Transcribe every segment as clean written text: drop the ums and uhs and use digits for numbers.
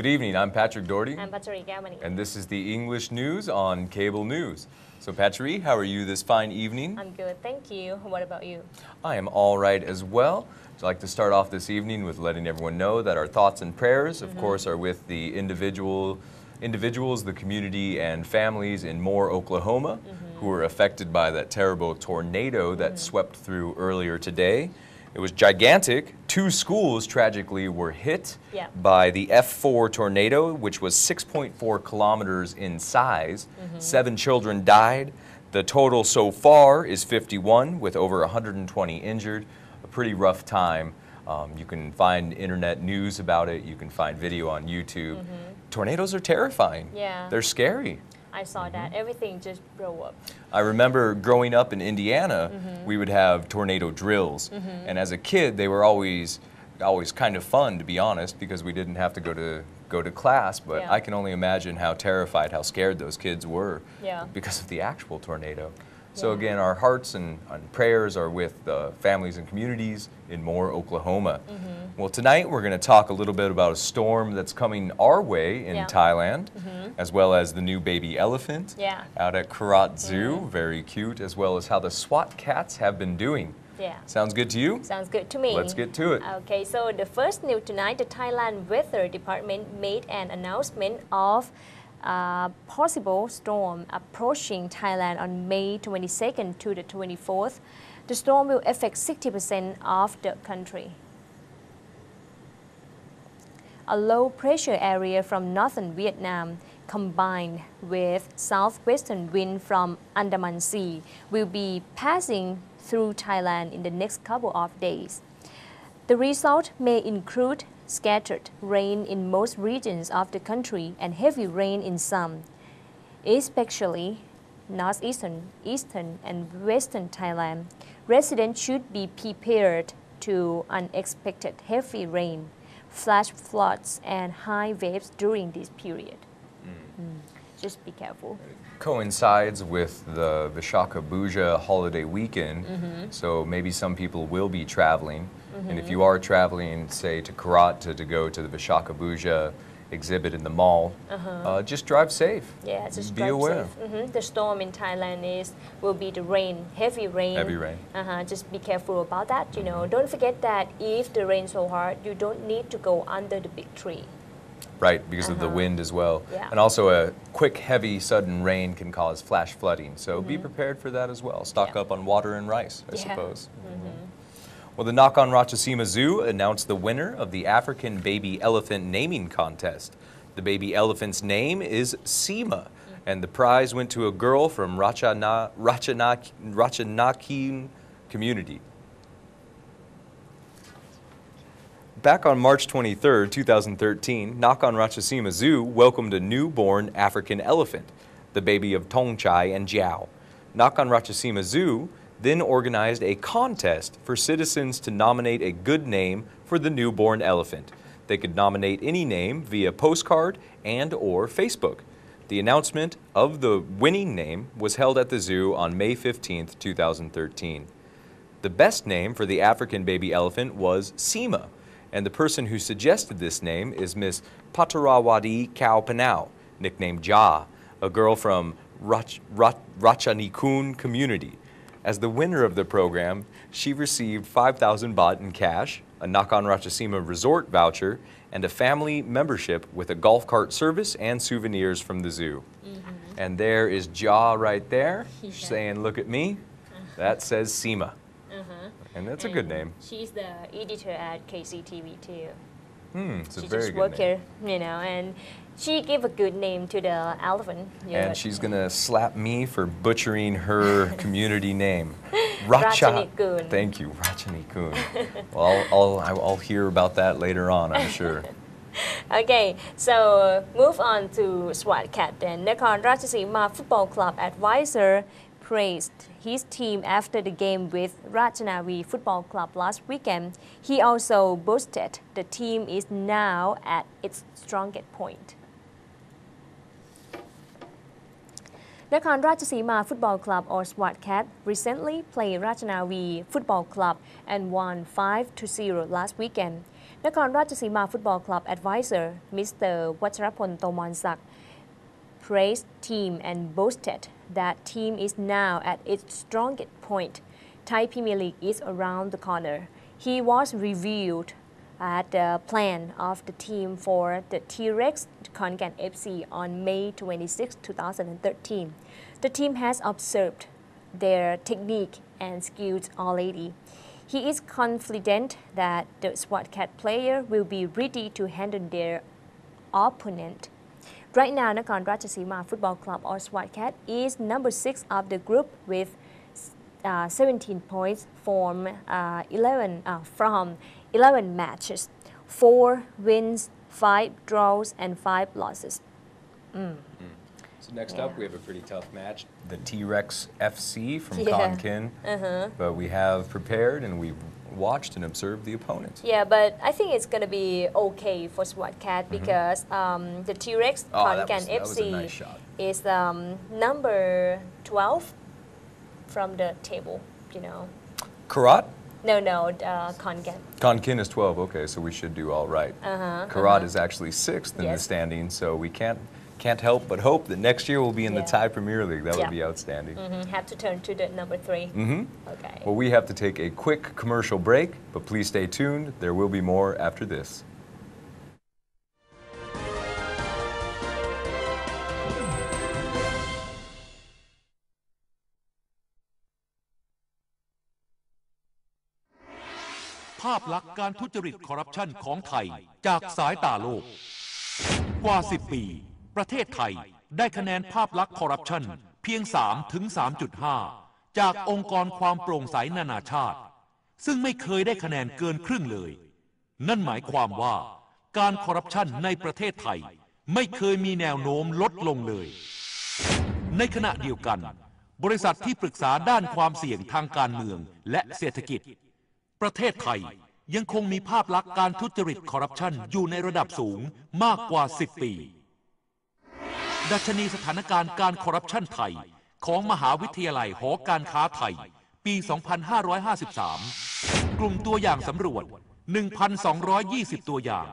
Good evening, I'm Patrick Doherty. I'm Patchery Gamani. And this is the English News on Cable News. So Patchery, how are you this fine evening? I'm good, thank you. What about you? I am all right as well. I'd like to start off this evening with letting everyone know that our thoughts and prayers, of course, are with the individuals, the community, and families in Moore, Oklahoma, who were affected by that terrible tornado that swept through earlier today. It was gigantic. 2 schools tragically were hit by the F4 tornado, which was 6.4 kilometers in size. 7 children died. The total so far is 51, with over 120 injured. A pretty rough time. You can find internet news about it. You can find video on YouTube. Tornadoes are terrifying. Yeah. They're scary. I saw that. Everything just blew up. I remember growing up in Indiana, we would have tornado drills. And as a kid, they were always kind of fun, to be honest, because we didn't have to go to class. But I can only imagine how terrified, how scared those kids were because of the actual tornado. So again, our hearts and prayers are with the families and communities in Moore, Oklahoma. Well, tonight we're going to talk a little bit about a storm that's coming our way in Thailand, as well as the new baby elephant out at Karat Zoo, very cute, as well as how the SWAT cats have been doing. Sounds good to you? Sounds good to me. Let's get to it. Okay, so the first news tonight, the Thailand Weather Department made an announcement of a possible storm approaching Thailand on May 22nd to the 24th. The storm will affect 60% of the country. A low pressure area from northern Vietnam combined with southwestern wind from Andaman Sea will be passing through Thailand in the next couple of days. The result may include scattered rain in most regions of the country and heavy rain in some, especially northeastern, eastern, and western Thailand. Residents should be prepared to unexpected heavy rain, flash floods, and high waves during this period. Just be careful. Coincides with the Vishaka Puja holiday weekend, so maybe some people will be traveling. And if you are traveling, say, to Karat to go to the Vishaka Puja exhibit in the mall, just drive safe. Yeah, just be drive aware. safe. The storm in Thailand will be the rain, heavy rain. Heavy rain. Just be careful about that. You know, don't forget that if the rain so hard, you don't need to go under the big tree. Right, because of the wind as well. And also a quick, heavy, sudden rain can cause flash flooding. So be prepared for that as well. Stock up on water and rice, I suppose. Well, the Nakhon Ratchasima Zoo announced the winner of the African Baby Elephant Naming Contest. The baby elephant's name is Seema, and the prize went to a girl from Ratchanakeen community. Back on March 23, 2013, Nakhon Ratchasima Zoo welcomed a newborn African elephant, the baby of Tongchai and Jiao. Nakhon Ratchasima Zoo then organized a contest for citizens to nominate a good name for the newborn elephant. They could nominate any name via postcard and/or Facebook. The announcement of the winning name was held at the zoo on May 15, 2013. The best name for the African baby elephant was Seema, and the person who suggested this name is Miss Patarawadi Kao Panau, nicknamed Ja, a girl from Ratchanikun community. As the winner of the program, she received 5,000 baht in cash, a Nakhon Ratchasima resort voucher, and a family membership with a golf cart service and souvenirs from the zoo. And there is Ja right there, saying, "Look at me." That says Seema. And that's a good name. She's the editor at KCTV too. It's a She very just good worked name. here, you know, and she gave a good name to the elephant. And she's going to slap me for butchering her community name. Ratchanikun. Thank you, Ratchanikun. Well, I'll hear about that later on, I'm sure. Okay, so move on to SWAT Cat then. Nakhon Ratchasima Football Club advisor praised his team after the game with Ratchanavi Football Club last weekend. He also boasted the team is now at its strongest point. Nakhon Ratchasima Football Club, or SWAT Cat, recently played Ratchanavi Football Club and won 5-0 last weekend. Nakhon Ratchasima Football Club advisor Mr. Vacharapon Tomonsak praised team and boasted that team is now at its strongest point. Thai Premier League is around the corner. He was revealed at the plan of the team for the T-Rex Khon Kaen FC on May 26, 2013. The team has observed their technique and skills already. He is confident that the SWAT Cat player will be ready to handle their opponent. Right now, Nakhon Ratchasima Football Club or SWAT Cat is number 6 of the group with 17 points from 11 matches, 4 wins, 5 draws and 5 losses. So next up, we have a pretty tough match. The T-Rex FC from Khon Kaen. But we have prepared and we've watched and observed the opponent. Yeah, but I think it's going to be okay for SWAT Cat because the T-Rex Khon Kaen FC is number 12 from the table, you know. Karat? No, Khon Kaen. Khon Kaen is 12, okay, so we should do all right. Karat is actually 6th in the standings, so we can't help but hope that next year we'll be in the Thai Premier League. That would be outstanding. Have to turn to the number 3. Okay. Well, we have to take a quick commercial break, but please stay tuned. There will be more after this.ภาพลักษณ์การทุจริตคอร์รัปชันของไทยจากสายตาโลกกว่า 10 ปีประเทศไทยได้คะแนนภาพลักษณ์คอร์รัปชันเพียง 3 ถึง 3.5 จากองค์กรความโปร่งใสนานาชาติซึ่งไม่เคยได้คะแนนเกินครึ่งเลยนั่นหมายความว่าการคอร์รัปชันในประเทศไทยไม่เคยมีแนวโน้มลดลงเลยในขณะเดียวกันบริษัทที่ปรึกษาด้านความเสี่ยงทางการเมืองและเศรษฐกิจประเทศไทยยังคงมีภาพลักษณ์การทุจริตคอร์รัปชันอยู่ในระดับสูงมากกว่า 10 ปีดัชนีสถานการณ์การคอร์รัปชันไทยของมหาวิทยาลัยหอการค้าไทยปี 2553 กลุ่มตัวอย่างสำรวจ 1,220 ตัวอย่าง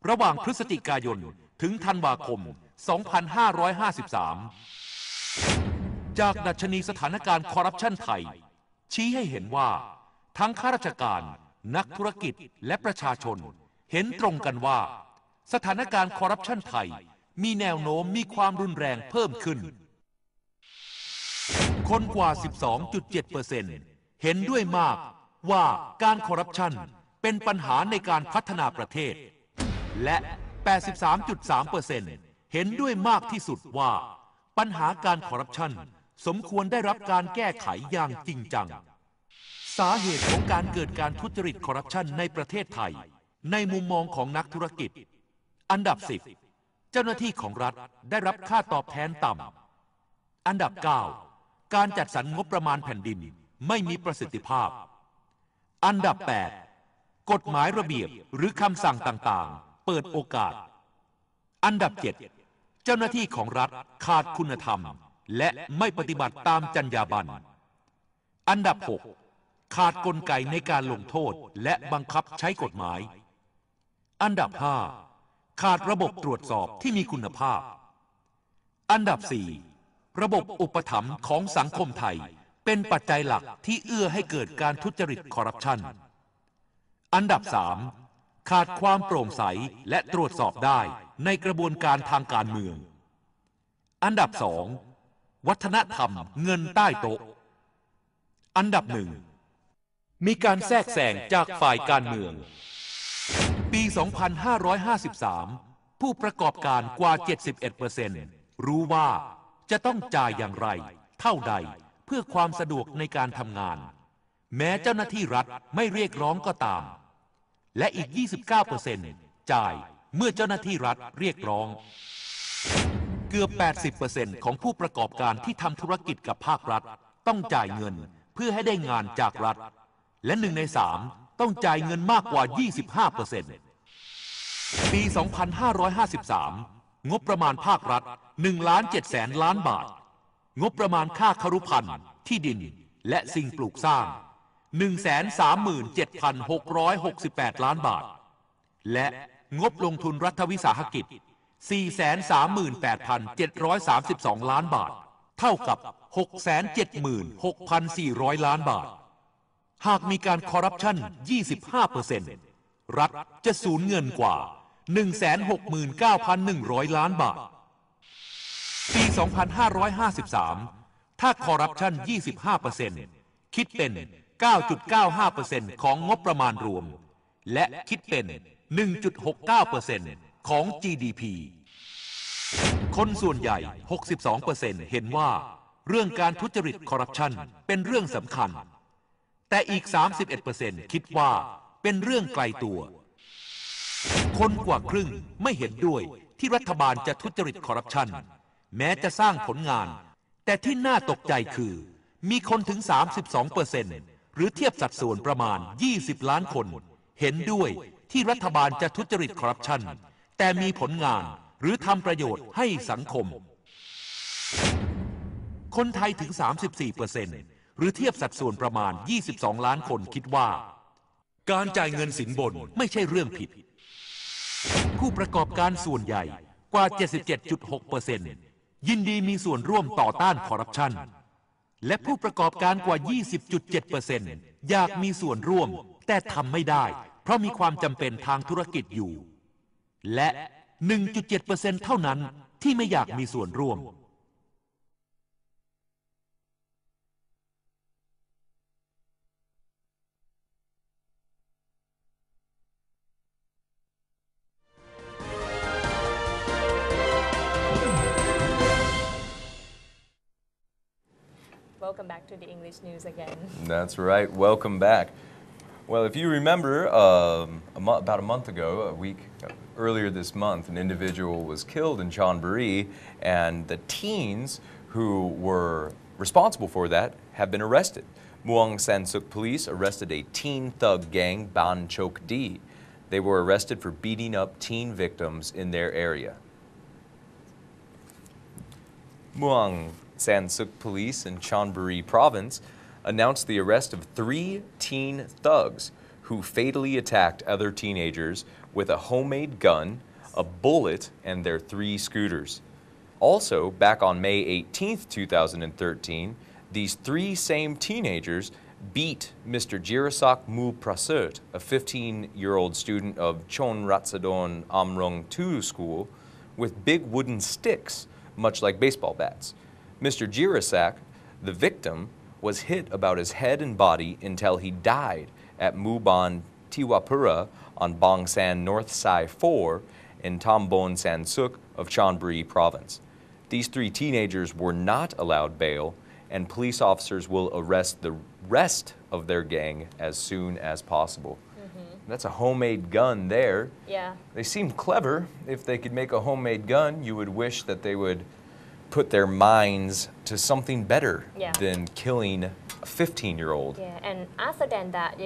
ระหว่างพฤศจิกายนถึงธันวาคม 2553 จากดัชนีสถานการณ์คอร์รัปชันไทยชี้ให้เห็นว่าทั้งข้าราชการนักธุรกิจและประชาชนเห็นตรงกันว่าสถานการณ์คอร์รัปชันไทยมีแนวโน้มมีความรุนแรงเพิ่มขึ้นคนกว่า 12.7% เห็นด้วยมากว่าการคอร์รัปชันเป็นปัญหาในการพัฒนาประเทศและ 83.3% เห็นด้วยมากที่สุดว่าปัญหาการคอร์รัปชันสมควรได้รับการแก้ไขอย่างจริงจังสาเหตุของการเกิดการทุจริตคอร์รัปชันในประเทศไทยในมุมมองของนักธุรกิจอันดับ 10 เจ้าหน้าที่ของรัฐได้รับค่าตอบแทนต่ำอันดับ 9 การจัดสรรงบประมาณแผ่นดินไม่มีประสิทธิภาพอันดับ 8 กฎหมายระเบียบหรือคำสั่งต่างๆเปิดโอกาสอันดับ 7 เจ้าหน้าที่ของรัฐขาดคุณธรรมและไม่ปฏิบัติตามจรรยาบรรณอันดับ 6ขาดกลไกในการลงโทษและบังคับใช้กฎหมายอันดับ 5 ขาดระบบตรวจสอบที่มีคุณภาพอันดับ 4 ระบบอุปถัมภ์ของสังคมไทยเป็นปัจจัยหลักที่เอื้อให้เกิดการทุจริตคอร์รัปชันอันดับ 3 ขาดความโปร่งใสและตรวจสอบได้ในกระบวนการทางการเมืองอันดับ 2 วัฒนธรรมเงินใต้โต๊ะอันดับ 1มีการแทรกแซงจากฝ่ายการเมืองปี 2553 ผู้ประกอบการกว่า 71% รู้ว่าจะต้องจ่ายอย่างไรเท่าใดเพื่อความสะดวกในการทำงานแม้เจ้าหน้าที่รัฐไม่เรียกร้องก็ตามและอีก 29% จ่ายเมื่อเจ้าหน้าที่รัฐเรียกร้องเกือบ 80% ของผู้ประกอบการที่ทำธุรกิจกับภาครัฐต้องจ่ายเงินเพื่อให้ได้งานจากรัฐและ1 ใน 3ต้องจ่ายเงินมากกว่า 25% ปี 2553 งบประมาณภาครัฐ 1,700,000 ล้านบาทงบประมาณค่าครุพันธ์ที่ดินและสิ่งปลูกสร้าง 137,668 ล้านบาท และงบลงทุนรัฐวิสาหกิจ 438,732 ล้านบาท เท่ากับ 676,400 ล้านบาท หากมีการคอร์รัปชัน 25% รัฐจะสูญเงินกว่า 169,100 ล้านบาท ปี 2553 ถ้าคอร์รัปชัน 25% คิดเป็น 9.95% ของงบประมาณรวม และคิดเป็น 1.69% ของ GDP คนส่วนใหญ่ 62% เห็นว่าเรื่องการทุจริตคอร์รัปชันเป็นเรื่องสำคัญ แต่อีก 31% คิดว่าเป็นเรื่องไกลตัว คนกว่าครึ่งไม่เห็นด้วยที่รัฐบาลจะทุจริตคอร์รัปชันแม้จะสร้างผลงาน แต่ที่น่าตกใจคือมีคนถึง 32% หรือเทียบสัดส่วนประมาณ 20 ล้านคน เห็นด้วยที่รัฐบาลจะทุจริตคอร์รัปชันแต่มีผลงานหรือทำประโยชน์ให้สังคม คนไทยถึง 34% หรือเทียบสัดส่วนประมาณ 22 ล้านคนคิดว่าการจ่ายเงินสินบนไม่ใช่เรื่องผิด ผู้ประกอบการส่วนใหญ่กว่า 77.6% ยินดีมีส่วนร่วมต่อต้านคอร์รัปชันและผู้ประกอบการกว่า 20.7% อยากมีส่วนร่วมแต่ทำไม่ได้เพราะมีความจำเป็นทางธุรกิจอยู่ และ 1.7% เท่านั้นที่ไม่อยากมีส่วนร่วม Welcome back to the English news again. That's right. Welcome back. Well, if you remember, about a month ago, a week earlier this month, an individual was killed in Chonburi, and the teens who were responsible for that have been arrested. Muang San Suk police arrested a teen thug gang, Ban Chok D. They were arrested for beating up teen victims in their area. Muang San Suk police in Chonburi province announced the arrest of 3 teen thugs who fatally attacked other teenagers with a homemade gun, a bullet, and their 3 scooters. Also, back on May 18, 2013, these 3 same teenagers beat Mr. Jirasak Mu Prasert, a 15-year-old student of Chon Ratsadon Amrung 2 school, with big wooden sticks, much like baseball bats. Mr. Jirasak, the victim, was hit about his head and body until he died at Muban Tiwapura on Bangsan North Sai 4 in Tambon San Suk of Chonburi province. These 3 teenagers were not allowed bail, and police officers will arrest the rest of their gang as soon as possible. That's a homemade gun there. Yeah. They seem clever. If they could make a homemade gun, you would wish that they would put their minds to something better than killing a 15-year-old. Yeah, and other than that,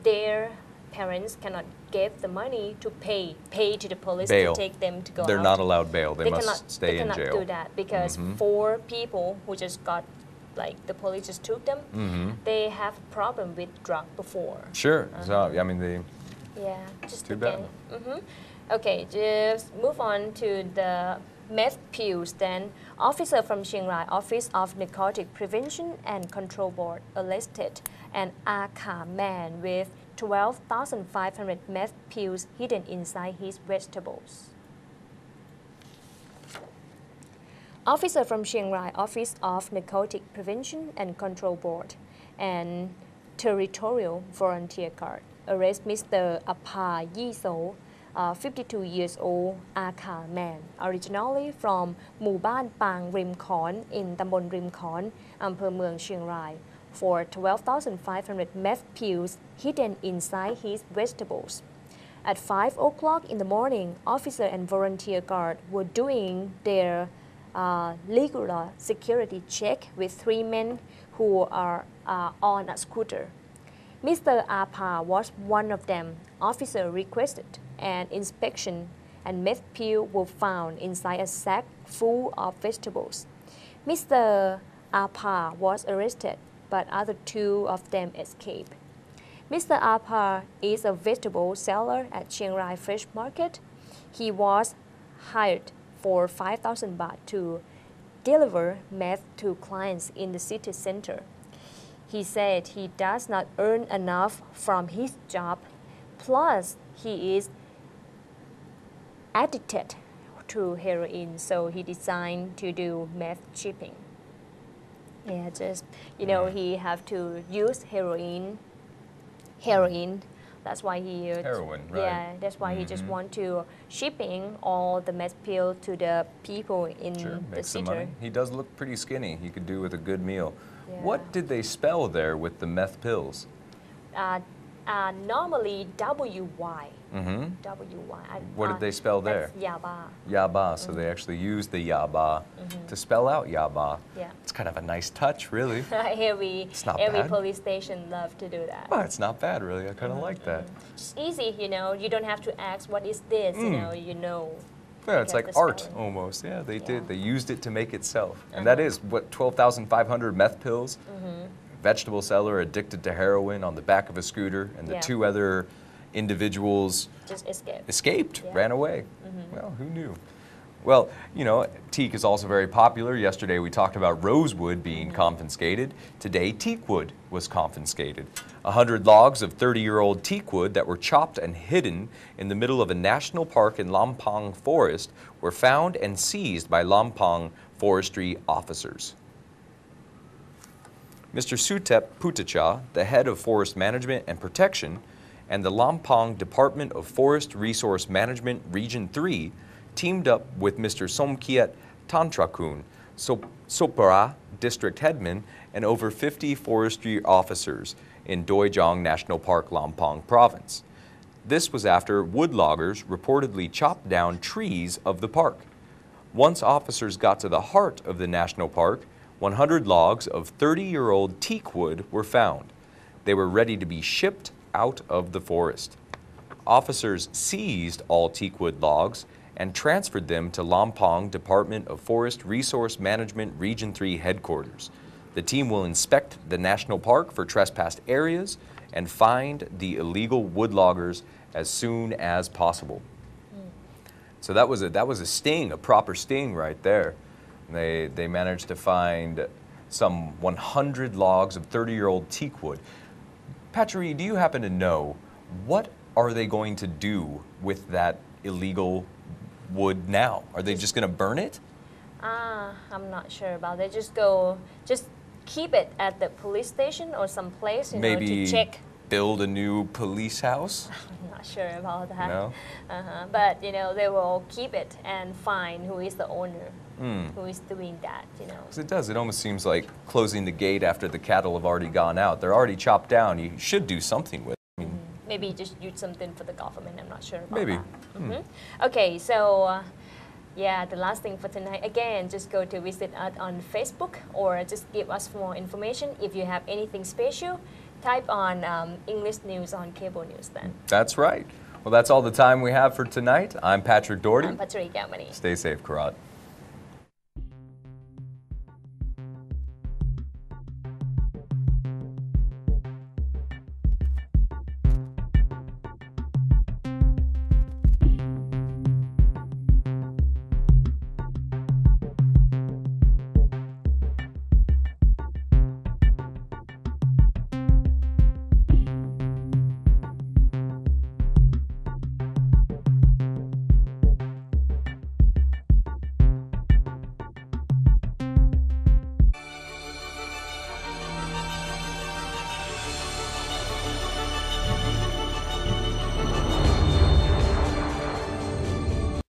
their parents cannot give the money to pay to the police Bail. to take them to go They're out. not allowed bail. They must cannot, stay they in cannot jail. do that because 4 people who just got, the police just took them, they have problem with drug before. Sure. So, I mean, Yeah, just Too the bad. gang. Okay, just move on to the meth pills then. Officer from Chiang Rai Office of Narcotic Prevention and Control Board arrested an Akha man with 12,500 meth pills hidden inside his vegetables. Officer from Chiang Rai Office of Narcotic Prevention and Control Board and Territorial Volunteer Guard arrest Mr. Apa Yiso, 52 years old Akha man, originally from หมู่บ้านปางริมขอน in ตำบลริมขอน อำเภอเมืองเชียงราย for 12,500 meth pills hidden inside his vegetables. At 5 o'clock in the morning, officer and volunteer guard were doing their regular security check with 3 men who are on a scooter. Mr. Apa was one of them. Officer requested an inspection, and meth pills were found inside a sack full of vegetables. Mr. Apa was arrested, but other 2 of them escaped. Mr. Apar is a vegetable seller at Chiang Rai Fresh Market. He was hired for 5,000 baht to deliver meth to clients in the city center. He said he does not earn enough from his job, plus he is addicted to heroin, so he decided to do meth shipping. Yeah, just, you know, he have to use heroin. That's why he Heroin, right. Yeah, that's why he just want to shipping all the meth pill to the people in Sure, the make some city. money. He does look pretty skinny. He could do with a good meal. Yeah. What did they spell there with the meth pills? Normally WY. Mm-hmm. WY. What did they spell there? That's yaba. Yaba. So they actually used the yaba to spell out yaba. Yeah. It's kind of a nice touch, really. Every not every bad. police station love to do that. Well, it's not bad, really. I kind of like that. It's easy, you know. You don't have to ask what is this. You know. Yeah, it's Because like the art spelling. almost. Yeah, they Yeah. did. They used it to make itself. And that is what 12,500 meth pills. Vegetable seller addicted to heroin on the back of a scooter, and the Yeah. two other individuals Just escape. escaped, Yeah. ran away. Well, who knew? Well, you know, teak is also very popular. Yesterday we talked about rosewood being confiscated. Today, teak wood was confiscated. 100 logs of 30-year-old teak wood that were chopped and hidden in the middle of a national park in Lampang Forest were found and seized by Lampang forestry officers. Mr. Sutep Putacha, the head of Forest Management and Protection, and the Lampang Department of Forest Resource Management Region 3 teamed up with Mr. Somkiat Tantrakun, Sopara District Headman, and over 50 forestry officers in Doijong National Park, Lampang Province. This was after woodloggers reportedly chopped down trees of the park. Once officers got to the heart of the national park, 100 logs of 30-year-old teak wood were found. They were ready to be shipped out of the forest. Officers seized all teak wood logs and transferred them to Lampang Department of Forest Resource Management Region 3 headquarters. The team will inspect the national park for trespassed areas and find the illegal woodloggers as soon as possible. So that was a sting, a proper sting right there. They managed to find some 100 logs of 30-year-old teak wood. Patchery, do you happen to know what are they going to do with that illegal wood now? Are they just going to burn it? I'm not sure about that. Just keep it at the police station or some place, you know, Maybe to check. build a new police house? I'm not sure about that. No? But you know, they will keep it and find who is the owner, who is doing that. You know. 'Cause it does. It almost seems like closing the gate after the cattle have already gone out. They're already chopped down. You should do something with it. I mean, Maybe just use something for the government. I'm not sure about maybe. that. Okay, so yeah, the last thing for tonight. Again, just go to visit us on Facebook or just give us more information. If you have anything special, type on English news on cable news then. That's right. Well, that's all the time we have for tonight. I'm Patrick Doherty. I'm Patrick Gamani. Stay safe, Karat.